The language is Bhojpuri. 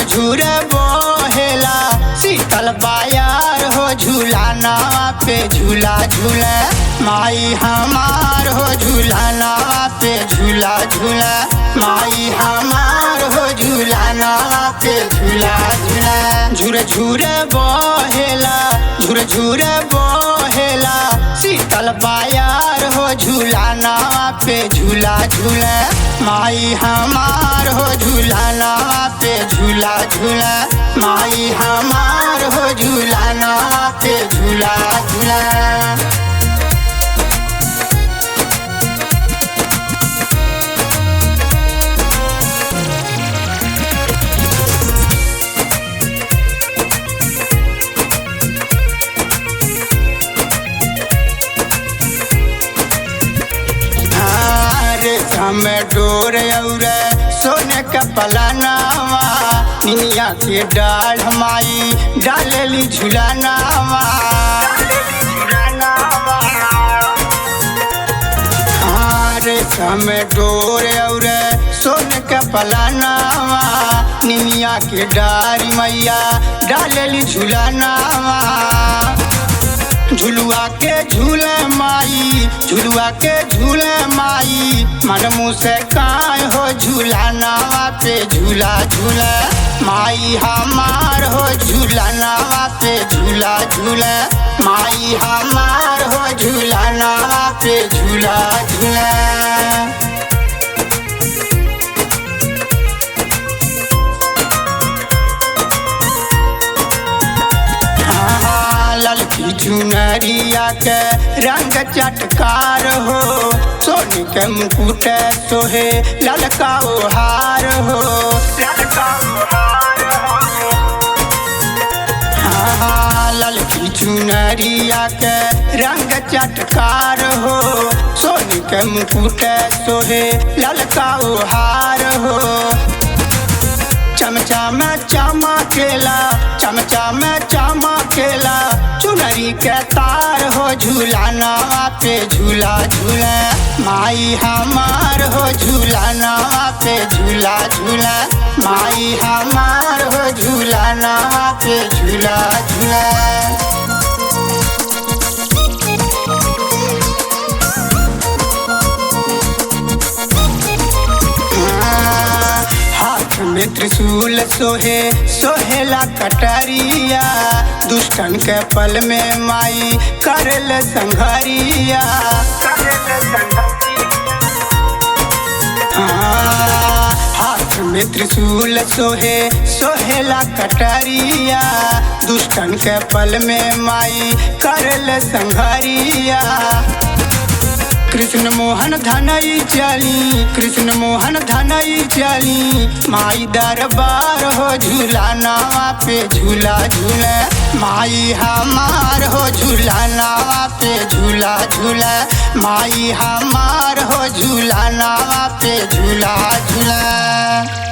झुर बहेला शीतल बायार हो झूलाना पे झूला झूले माई हमार हो झूलाना पे झूला झूले माई हमार हो झूलाना पे झूला झूले झुर बहेला झुर बहेला शीतल बायार हो झूलाना पे झूला झूले माई हमार हो झूलाना पे झूला झूले माई हमार हो झूलाना पे झूला झूले। में डोर और सोने का पलानावा निनिया के डाल माई डालेली झुलानावा में डोर और सोने का पलानावा निनिया के डारी मैया डालेली झुलानावा झुलुआ के झूले माई झुलुआ के झूले माई मन मुँह से काय हो झूलाना पे झूला झूले माई हमार हो झूलाना पे झूला झूले माई हमार हो झूलाना पे झूला झूले। ललकी चुनरिया के रंग चटकार हो सोने के मुकुट सोहे ललका हार हो ललकी चुनरिया के रंग चटकार हो सोने के मुकुट सोहे ललका हार हो चमचा में चमकेला चमचा में चमकेला चुनरी के तार हो झूलाना पे झूला झूले माई हमार हो झूलाना पे झूला झूले माई हमार हो झूलाना पे झूला झूले। में त्रिशूल सोहे सोहेला कटरिया दुष्टन के पल में माई करल संघरिया हाथ में त्रिशूल सोहे सोहेला कटरिया दुष्टन के पल में माई करल संघरिया कृष्ण मोहन धनई चली कृष्ण मोहन धनई चली माई दरबार हो झूलाना पे झूला झूले माई हमार हो झूलाना पे झूला झूले माई हमार हो झूलाना पे झूला झूले।